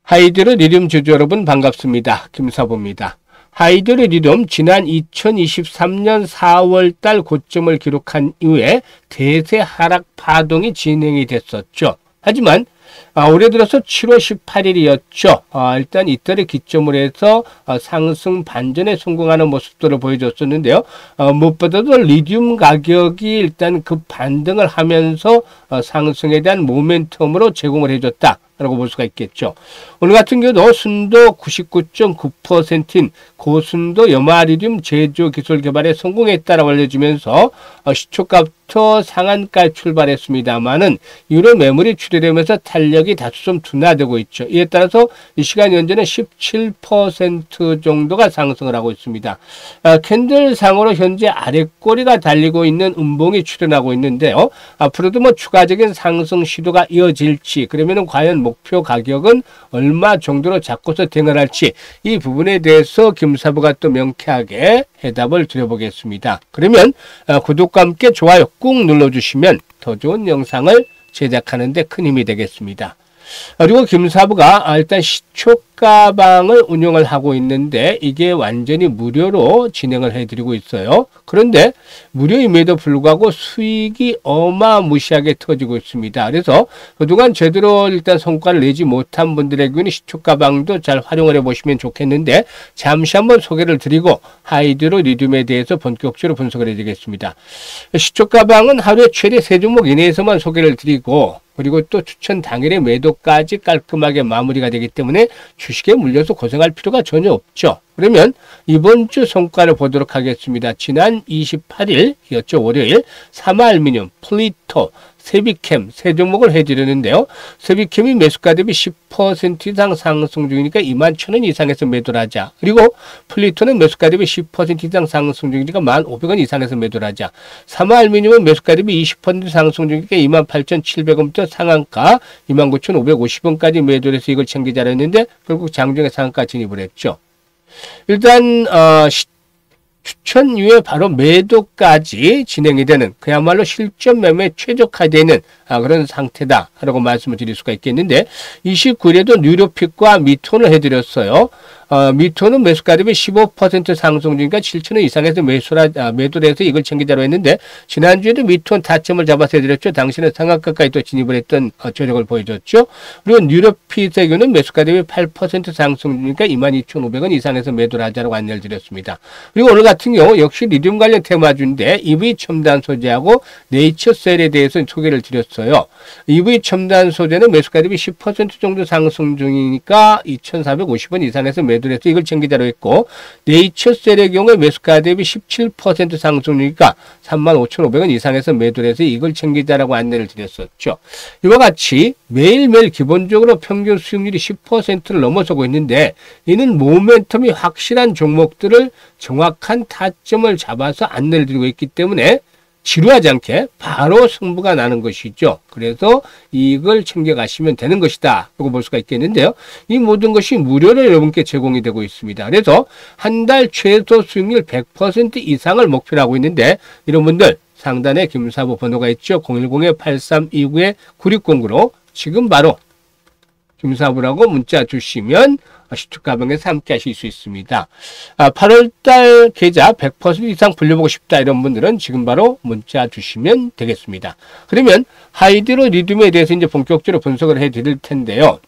하이드로리듐 주주 여러분 반갑습니다. 김사부입니다. 하이드로리듐 지난 2023년 4월달 고점을 기록한 이후에 대세 하락 파동이 진행이 됐었죠. 하지만 올해 들어서 7월 18일이었죠. 일단 이틀을 기점으로 해서 상승 반전에 성공하는 모습들을 보여줬었는데요. 무엇보다도 리튬 가격이 일단 그 반등을 하면서 상승에 대한 모멘텀으로 제공을 해줬다 라고 볼 수가 있겠죠. 오늘 같은 경우도 순도 99.9%인 고순도 염화리듐 제조 기술 개발에 성공했다라고 알려지면서 시초가부터 상한가에 출발했습니다만은 이후로 매물이 출회되면서 탄력이 다소 좀 둔화되고 있죠. 이에 따라서 이 시간 현재는 17% 정도가 상승을 하고 있습니다. 캔들상으로 현재 아랫꼬리가 달리고 있는 음봉이 출현하고 있는데요. 앞으로도 뭐 추가적인 상승 시도가 이어질지, 그러면은 과연 목표 가격은 얼마 정도로 잡고서 대응을 할지, 이 부분에 대해서 김사부가 또 명쾌하게 해답을 드려보겠습니다. 그러면 구독과 함께 좋아요 꾹 눌러주시면 더 좋은 영상을 제작하는 데 큰 힘이 되겠습니다. 그리고 김사부가 일단 시초가방을 운영을 하고 있는데 이게 완전히 무료로 진행을 해드리고 있어요. 그런데 무료임에도 불구하고 수익이 어마무시하게 터지고 있습니다. 그래서 그동안 제대로 일단 성과를 내지 못한 분들에게는 시초가방도 잘 활용을 해보시면 좋겠는데, 잠시 한번 소개를 드리고 하이드로리듐에 대해서 본격적으로 분석을 해드리겠습니다. 시초가방은 하루에 최대 3종목 이내에서만 소개를 드리고, 그리고 또 추천 당일의 매도까지 깔끔하게 마무리가 되기 때문에 주식에 물려서 고생할 필요가 전혀 없죠. 그러면 이번 주 성과를 보도록 하겠습니다. 지난 28일이었죠. 월요일 사마알루미늄, 플리토, 세비캠 세 종목을 해드렸는데요. 세비캠이 매수가 대비 10% 이상 상승 중이니까 21,000원 이상에서 매도를 하자. 그리고 플리토는 매수가 대비 10% 이상 상승 중이니까 1,500원 이상에서 매도를 하자. 사마알루미늄은 매수가 대비 20% 상승 중이니까 28,700원부터 상한가 29,550원까지 매도를 해서 이걸 챙기자라 했는데 결국 장중에 상한가 진입을 했죠. 일단 추천 이후에 바로 매도까지 진행이 되는, 그야말로 실전 매매에 최적화되는 그런 상태다라고 말씀을 드릴 수가 있겠는데, 29일에도 뉴로픽과 미톤을 해드렸어요. 미톤은 매수가 대비 15% 상승 중이니까 7,000원 이상에서 매도를 해서 이걸 챙기자로 했는데, 지난주에도 미톤 타점을 잡아서 해드렸죠. 당신은 상한가까지 또 진입을 했던 조력을 보여줬죠. 그리고 뉴로픽의 경우는 매수가 대비 8% 상승 중이니까 22,500원 이상에서 매도를 하자라고 안내를 드렸습니다. 그리고 오늘 같은 경우 역시 리튬 관련 테마주인데 EV 첨단 소재하고 네이처셀에 대해서 소개를 드렸어요. EV 첨단 소재는 매수가 대비 10% 정도 상승 중이니까 2,450원 이상에서 매도를 해서 이걸 챙기자로 했고, 네이처셀의 경우에 매수가 대비 17% 상승 중이니까 35,500원 이상에서 매도를 해서 이걸 챙기자라고 안내를 드렸었죠. 이와 같이 매일매일 기본적으로 평균 수익률이 10%를 넘어서고 있는데, 이는 모멘텀이 확실한 종목들을 정확한 타점을 잡아서 안내를 드리고 있기 때문에 지루하지 않게 바로 승부가 나는 것이죠. 그래서 이걸 챙겨가시면 되는 것이다 라고 볼 수가 있겠는데요. 이 모든 것이 무료로 여러분께 제공이 되고 있습니다. 그래서 한 달 최소 수익률 100% 이상을 목표로 하고 있는데, 이런 분들 상단에 김사부 번호가 있죠. 010-8329-9609로 지금 바로 김사부라고 문자 주시면 시초가방에서 함께 하실 수 있습니다. 8월달 계좌 100% 이상 불려보고 싶다 이런 분들은 지금 바로 문자 주시면 되겠습니다. 그러면 하이드로리듐에 대해서 이제 본격적으로 분석을 해드릴 텐데요.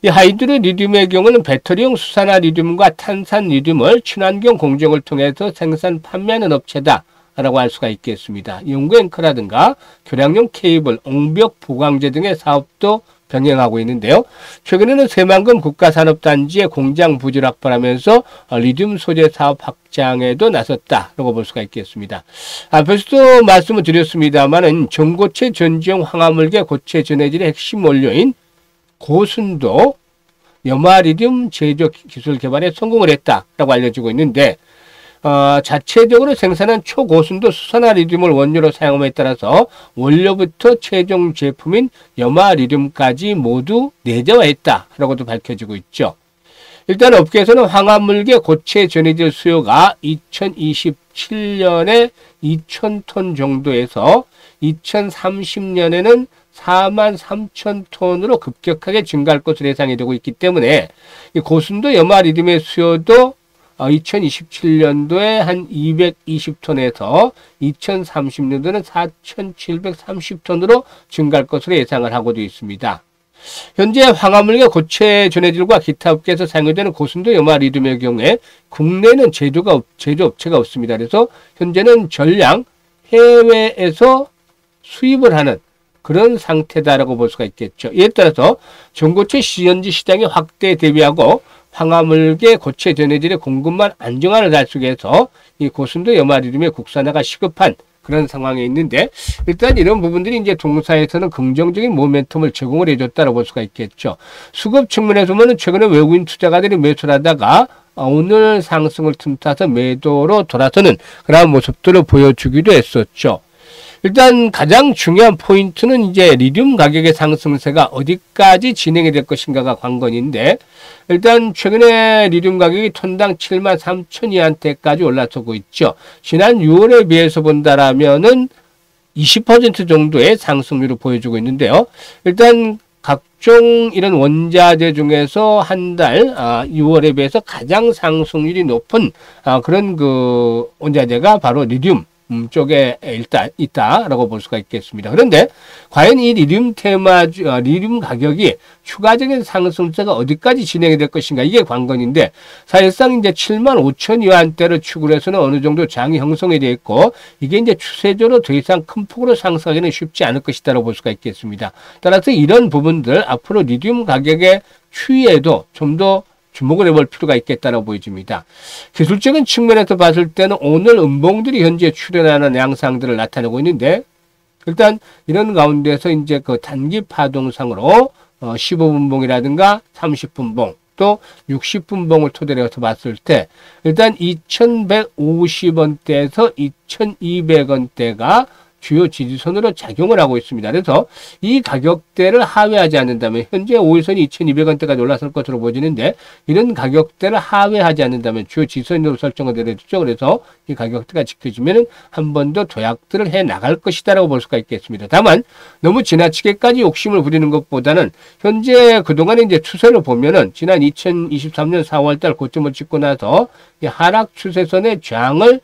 이 하이드로리듐의 경우는 배터리용 수산화 리듐과 탄산 리듐을 친환경 공정을 통해서 생산 판매하는 업체다 라고 할 수가 있겠습니다. 연구 앵커라든가 교량용 케이블, 옹벽 보강제 등의 사업도 병행하고 있는데요. 최근에는 새만금 국가산업단지의 공장 부지를 확보하면서 리튬 소재 사업 확장에도 나섰다라고 볼 수가 있겠습니다. 앞에서도 말씀을 드렸습니다만은 전고체 전지용 황화물계 고체 전해질의 핵심 원료인 고순도 염화리듐 제조 기술 개발에 성공을 했다라고 알려지고 있는데, 자체적으로 생산한 초고순도 수산화 리듐을 원료로 사용함에 따라서 원료부터 최종 제품인 염화리듐까지 모두 내재화했다라고도 밝혀지고 있죠. 일단 업계에서는 황화물계 고체 전해질 수요가 2027년에 2,000톤 정도에서 2030년에는 43,000톤으로 급격하게 증가할 것으로 예상이 되고 있기 때문에 이 고순도 염화 리튬의 수요도 2027년도에 한 220톤에서 2030년도는 4,730톤으로 증가할 것으로 예상을 하고 있습니다. 현재 황화물계 고체 전해질과 기타 업계에서 사용되는 고순도 염화 리튬의 경우에 국내는 제조업체가 없습니다. 그래서 현재는 전량 해외에서 수입을 하는 그런 상태다라고 볼 수가 있겠죠. 이에 따라서 전고체 시연지 시장의 확대에 대비하고 황화물계 고체 전해질의 공급만 안정화를 달성하기 위해서 이 고순도 염화 리튬의 국산화가 시급한 그런 상황에 있는데, 일단 이런 부분들이 이제 동사에서는 긍정적인 모멘텀을 제공을 해줬다고 볼 수가 있겠죠. 수급 측면에서 보면 최근에 외국인 투자가들이 매수를 하다가 오늘 상승을 틈타서 매도로 돌아서는 그런 모습들을 보여주기도 했었죠. 일단 가장 중요한 포인트는 이제 리튬 가격의 상승세가 어디까지 진행이 될 것인가가 관건인데, 일단 최근에 리튬 가격이 톤당 73,000위안대까지 올라서고 있죠. 지난 6월에 비해서 본다라면은 20% 정도의 상승률을 보여주고 있는데요. 일단 각종 이런 원자재 중에서 한 달 6월에 비해서 가장 상승률이 높은 그런 그 원자재가 바로 리튬 쪽에 일단 있다라고 볼 수가 있겠습니다. 그런데 과연 이 리튬 리튬 가격이 추가적인 상승세가 어디까지 진행이 될 것인가, 이게 관건인데, 사실상 이제 75,000위안대를 축으로 해서는 어느 정도 장이 형성이 되어 있고, 이게 이제 추세적으로 더 이상 큰 폭으로 상승하기는 쉽지 않을 것이다라고 볼 수가 있겠습니다. 따라서 이런 부분들 앞으로 리튬 가격의 추이에도 좀 더 주목을 해볼 필요가 있겠다고 보여집니다. 기술적인 측면에서 봤을 때는 오늘 음봉들이 현재 출현하는 양상들을 나타내고 있는데, 일단 이런 가운데서 이제 그 단기 파동상으로 15분봉이라든가 30분봉 또 60분봉을 토대로 해서 봤을 때 일단 2,150원대에서 2,200원대가 주요 지지선으로 작용을 하고 있습니다. 그래서 이 가격대를 하회하지 않는다면 현재 5일선이 2,200원대까지 올라설 것으로 보이는데, 이런 가격대를 하회하지 않는다면 주요 지지선으로 설정을 내려주죠. 그래서 이 가격대가 지켜지면 한 번 더 도약들을 해 나갈 것이다라고 볼 수가 있겠습니다. 다만 너무 지나치게까지 욕심을 부리는 것보다는 현재 그동안의 이제 추세를 보면은 지난 2023년 4월달 고점을 찍고 나서 이 하락 추세선의 저항을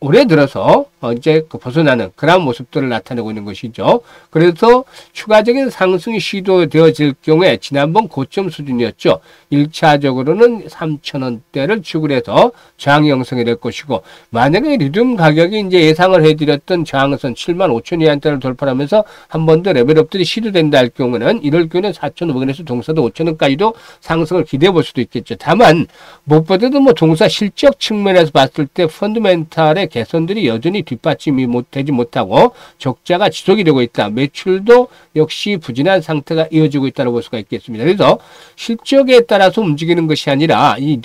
올해 들어서 이제 벗어나는 그런 모습들을 나타내고 있는 것이죠. 그래서 추가적인 상승이 시도되어질 경우에 지난번 고점 수준이었죠. 1차적으로는 3,000원대를 축을 해서 저항이 형성이 될 것이고, 만약에 리튬 가격이 이제 예상을 해드렸던 저항선 75,000위안대를 돌파하면서 한 번 더 레벨업들이 시도된다 할 경우는 이럴 경우는 4,500원에서 동사도 5,000원까지도 상승을 기대해 볼 수도 있겠죠. 다만 무엇보다도 뭐 동사 실적 측면에서 봤을 때 펀드멘탈의 개선들이 여전히 뒷받침이 되지 못하고 적자가 지속이 되고 있다. 매출도 역시 부진한 상태가 이어지고 있다고 볼 수가 있겠습니다. 그래서 실적에 따라서 움직이는 것이 아니라 이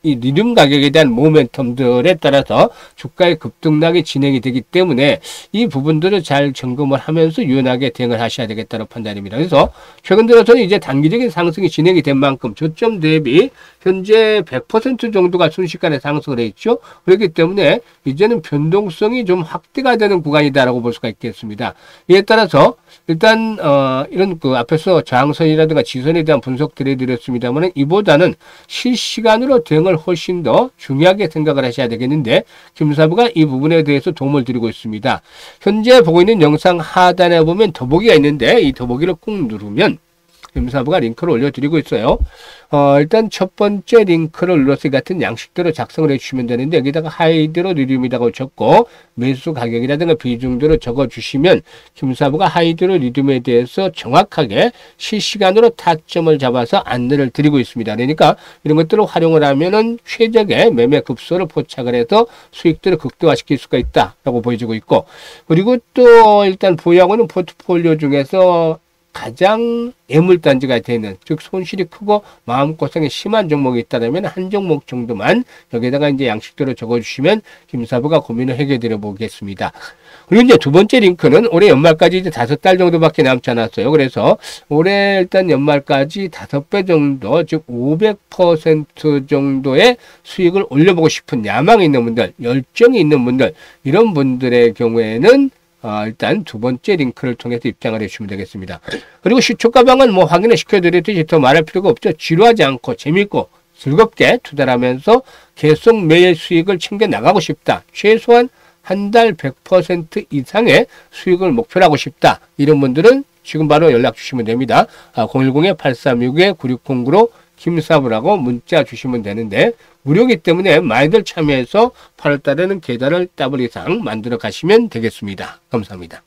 리튬 가격에 대한 모멘텀들에 따라서 주가의 급등락이 진행이 되기 때문에 이 부분들을 잘 점검을 하면서 유연하게 대응을 하셔야 되겠다는 판단입니다. 그래서 최근 들어서는 이제 단기적인 상승이 진행이 된 만큼 저점 대비 현재 100% 정도가 순식간에 상승을 했죠. 그렇기 때문에 이제는 변동성이 좀 확대가 되는 구간이다라고 볼 수가 있겠습니다. 이에 따라서 일단 이런 그 앞에서 저항선이라든가 지선에 대한 분석들을 해드렸습니다만, 이보다는 실시간으로 대응을 훨씬 더 중요하게 생각을 하셔야 되겠는데, 김사부가 이 부분에 대해서 도움을 드리고 있습니다. 현재 보고 있는 영상 하단에 보면 더보기가 있는데, 이 더보기를 꾹 누르면 김사부가 링크를 올려드리고 있어요. 일단 첫 번째 링크를 눌러서 이 같은 양식대로 작성을 해주시면 되는데, 여기다가 하이드로 리튬이라고 적고 매수 가격이라든가 비중대로 적어주시면 김사부가 하이드로 리튬에 대해서 정확하게 실시간으로 타점을 잡아서 안내를 드리고 있습니다. 그러니까 이런 것들을 활용을 하면은 최적의 매매 급소를 포착을 해서 수익들을 극대화시킬 수가 있다라고 보여지고 있고, 그리고 또 일단 보유하고는 포트폴리오 중에서 가장 애물단지가 되는, 즉 손실이 크고 마음고생이 심한 종목이 있다면 한 종목 정도만 여기다가 이제 양식대로 적어주시면 김사부가 고민을 해결드려 보겠습니다. 그리고 이제 두 번째 링크는 올해 연말까지 이제 5달 정도밖에 남지 않았어요. 그래서 올해 일단 연말까지 5배 정도, 즉 500% 정도의 수익을 올려보고 싶은 야망이 있는 분들, 열정이 있는 분들, 이런 분들의 경우에는 일단 두 번째 링크를 통해서 입장을 해주시면 되겠습니다. 그리고 시초가방은 뭐 확인을 시켜드렸듯이 더 말할 필요가 없죠. 지루하지 않고 재밌고 즐겁게 투자를 하면서 계속 매일 수익을 챙겨 나가고 싶다. 최소한 한 달 100% 이상의 수익을 목표로 하고 싶다. 이런 분들은 지금 바로 연락 주시면 됩니다. 010-836-9609로 김사부라고 문자 주시면 되는데 무료이기 때문에 많이들 참여해서 8월달에는 계좌를 더블 이상 만들어 가시면 되겠습니다. 감사합니다.